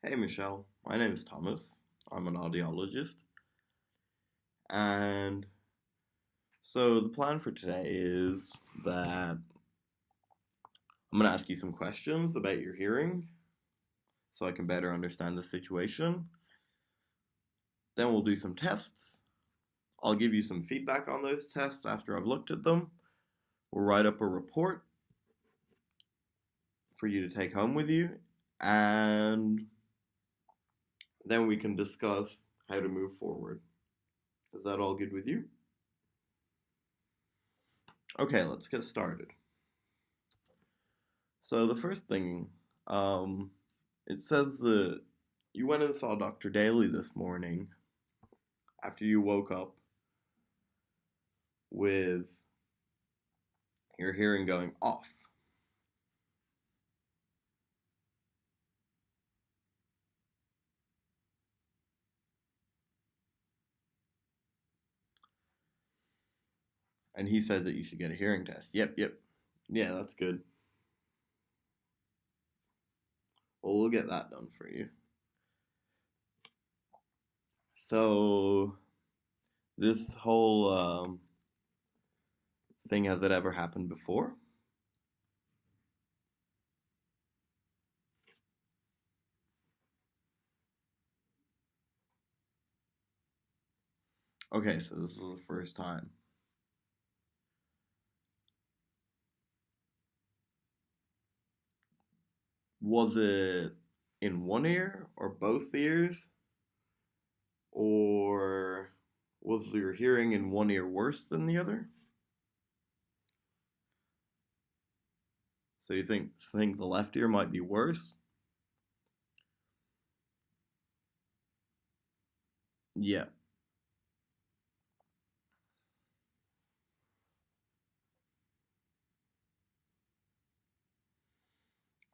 Hey Michelle, my name is Thomas. I'm an audiologist. And so the plan for today is that I'm going to ask you some questions about your hearing so I can better understand the situation. Then we'll do some tests. I'll give you some feedback on those tests after I've looked at them. We'll write up a report for you to take home with you. And then we can discuss how to move forward. Is that all good with you? Okay, let's get started. So the first thing, it says that you went and saw Dr. Daly this morning after you woke up with your hearing going off. And he said that you should get a hearing test. Yep. Yeah, that's good. Well, we'll get that done for you. So, this whole thing, has it ever happened before? Okay, so this is the first time. Was it in one ear or both ears? Or was your hearing in one ear worse than the other? So you think the left ear might be worse? Yeah.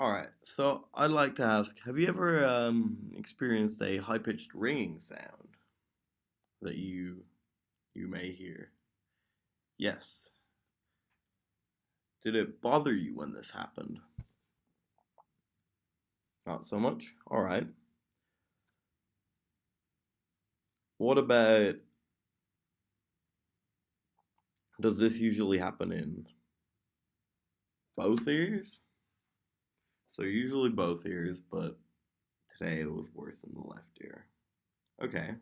All right. So I'd like to ask, have you ever experienced a high-pitched ringing sound that you may hear? Yes. Did it bother you when this happened? Not so much. All right. What about, does this usually happen in both ears? So usually both ears, but today it was worse in the left ear. Okay.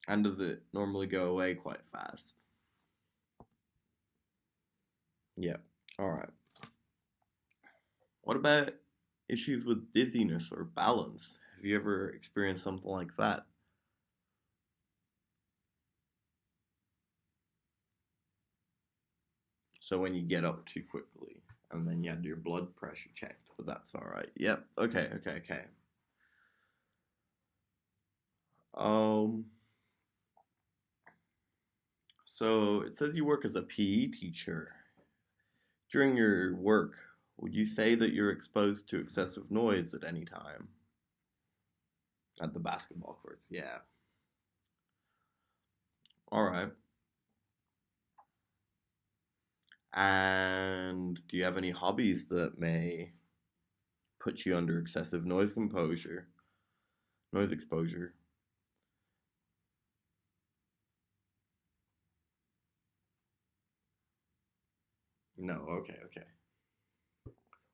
And does it normally go away quite fast? Yeah. All right. What about issues with dizziness or balance? Have you ever experienced something like that? So when you get up too quickly and then you had your blood pressure checked, but that's all right. Yep. Okay. Um. So it says you work as a PE teacher. During your work, would you say that you're exposed to excessive noise at any time? At the basketball courts, yeah. All right. And do you have any hobbies that may put you under excessive noise exposure? No, okay.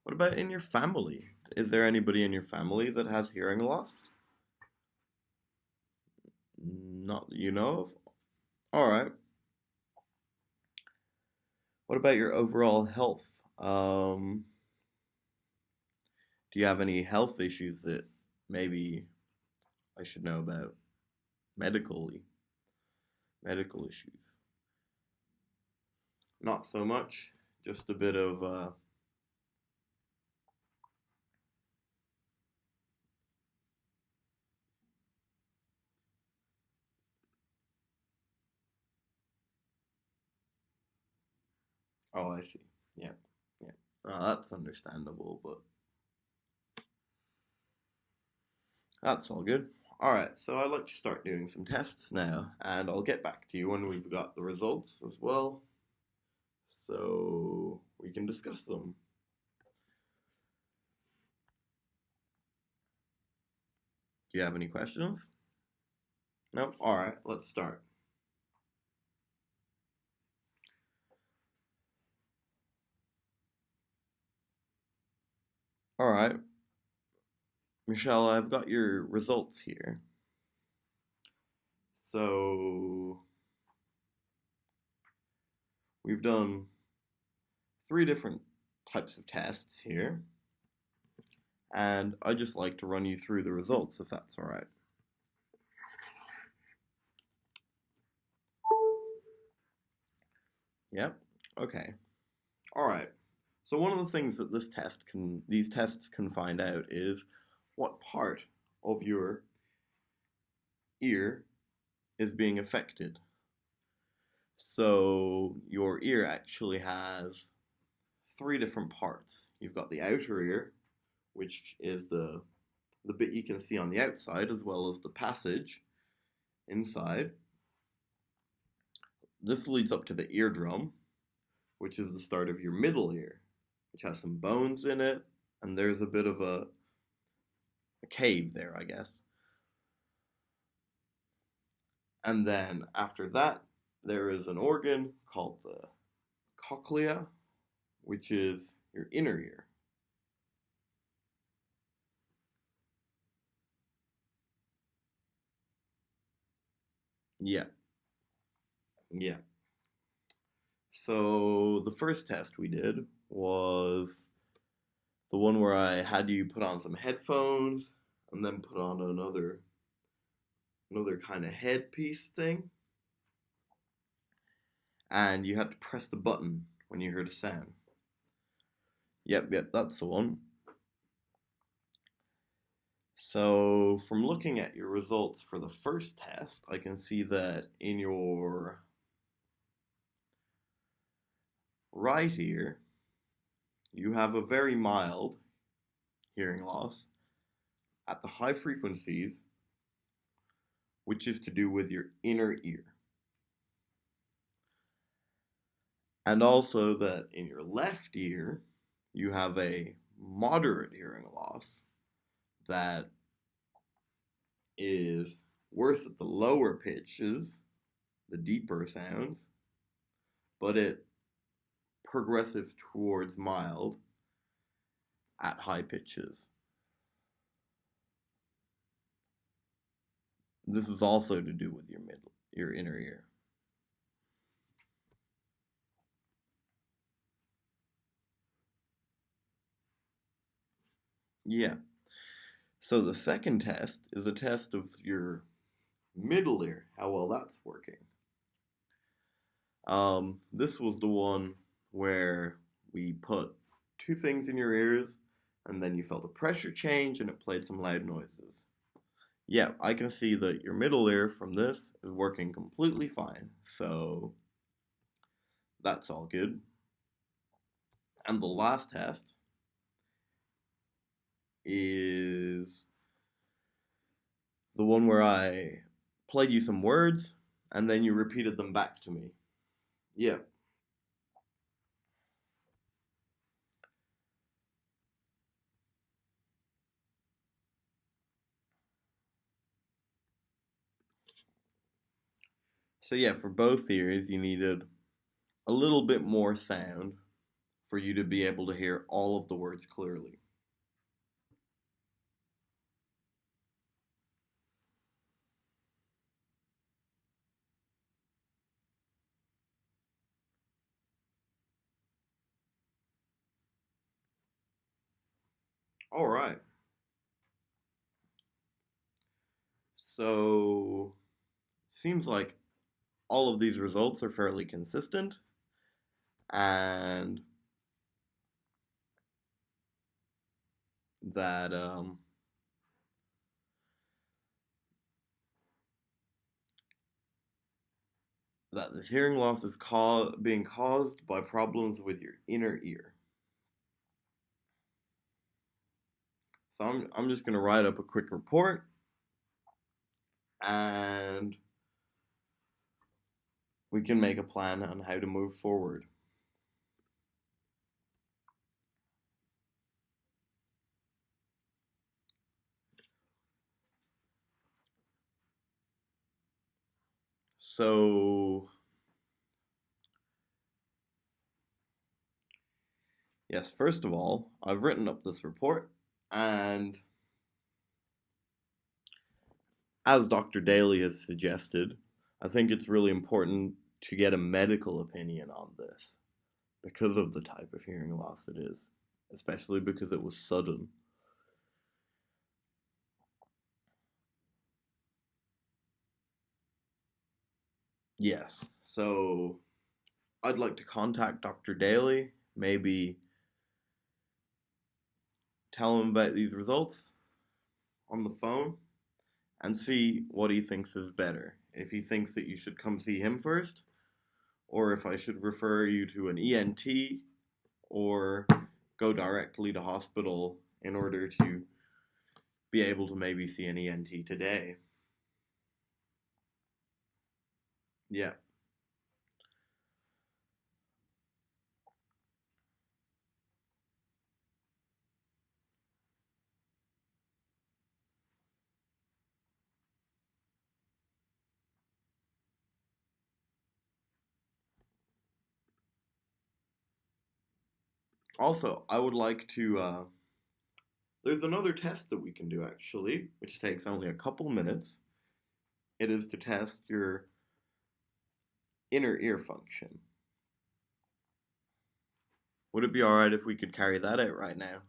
What about in your family? Is there anybody in your family that has hearing loss? Not that you know of? All right. What about your overall health? Do you have any health issues that maybe I should know about medically? Medical issues? Not so much. Just a bit of oh, I see. Yeah, yeah. That's understandable, but that's all good. All right, so I'd like to start doing some tests now, and I'll get back to you when we've got the results as well. so we can discuss them. Do you have any questions? Nope. All right, let's start. All right, Michelle, I've got your results here. So we've done 3 different types of tests here, and I'd just like to run you through the results if that's all right. Yep. Okay. All right. So one of the things that these tests can find out is what part of your ear is being affected. So your ear actually has 3 different parts. You've got the outer ear, which is the bit you can see on the outside, as well as the passage inside. This leads up to the eardrum, which is the start of your middle ear, which has some bones in it, and there's a bit of a cave there, I guess. And then after that, there is an organ called the cochlea, which is your inner ear. Yeah, yeah. So the first test we did was the one where I had you put on some headphones and then put on another kind of headpiece thing, and you had to press the button when you heard a sound. Yep, that's the one. So from looking at your results for the first test, I can see that in your right ear, you have a very mild hearing loss at the high frequencies, which is to do with your inner ear. And also that in your left ear, you have a moderate hearing loss that is worse at the lower pitches, the deeper sounds, but it progressive towards mild at high pitches. This is also to do with your inner ear. Yeah. So the second test is a test of your middle ear, how well that's working. This was the one where we put 2 things in your ears, and then you felt a pressure change, and it played some loud noises. Yeah, I can see that your middle ear from this is working completely fine, so that's all good. And the last test is the one where I played you some words, and then you repeated them back to me. Yeah. So yeah, for both ears, you needed a little bit more sound for you to be able to hear all of the words clearly. All right. So, seems like all of these results are fairly consistent, and that that this hearing loss is being caused by problems with your inner ear. So I'm just gonna write up a quick report, and we can make a plan on how to move forward. So, yes, first of all, I've written up this report, and as Dr. Daly has suggested, I think it's really important to get a medical opinion on this because of the type of hearing loss it is, especially because it was sudden. Yes, so I'd like to contact Dr. Daly, maybe tell him about these results on the phone, and see what he thinks is better. If he thinks that you should come see him first, or if I should refer you to an ENT, or go directly to hospital in order to be able to maybe see an ENT today. Yeah. Also, I would like to. There's another test that we can do actually, which takes only a couple minutes. It is to test your inner ear function. Would it be alright if we could carry that out right now?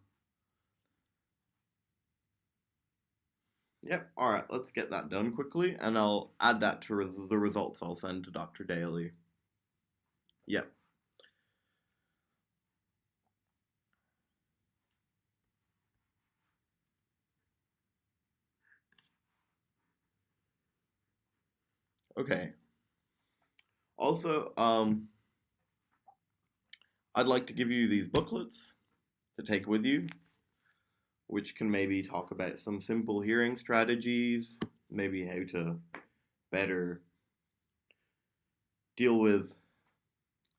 Yep, alright, let's get that done quickly, and I'll add that to the results I'll send to Dr. Daly. Yep. Okay. Also, I'd like to give you these booklets to take with you, which can maybe talk about some simple hearing strategies, maybe how to better deal with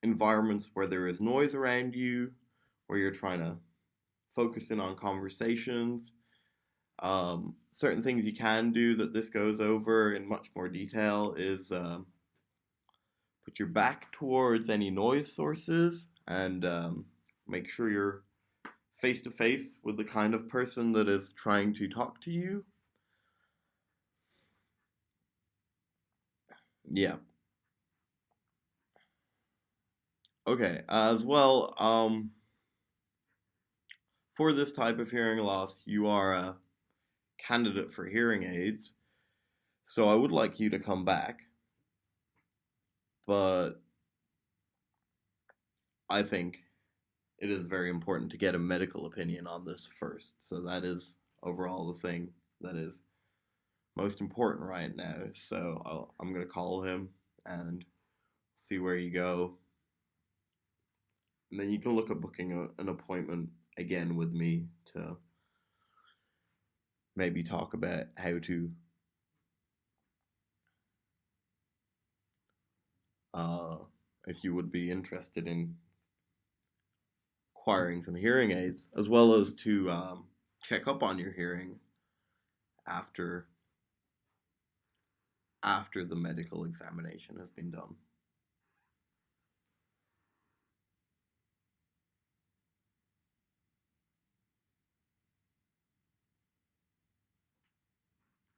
environments where there is noise around you, where you're trying to focus in on conversations. Certain things you can do that this goes over in much more detail is put your back towards any noise sources and make sure you're face to face with the kind of person that is trying to talk to you. Yeah. Okay. As well, for this type of hearing loss, you are a candidate for hearing aids. So I would like you to come back, but I think it is very important to get a medical opinion on this first. So that is overall the thing that is most important right now. So I'm going to call him and see where you go. And then you can look at booking an appointment again with me to maybe talk about how to uh, if you would be interested in acquiring some hearing aids, as well as to check up on your hearing after the medical examination has been done.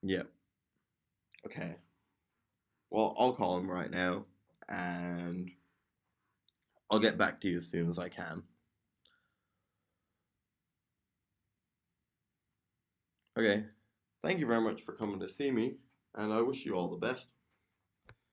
Yeah. Okay. Well, I'll call him right now, and I'll get back to you as soon as I can. Okay. Thank you very much for coming to see me, and I wish you all the best.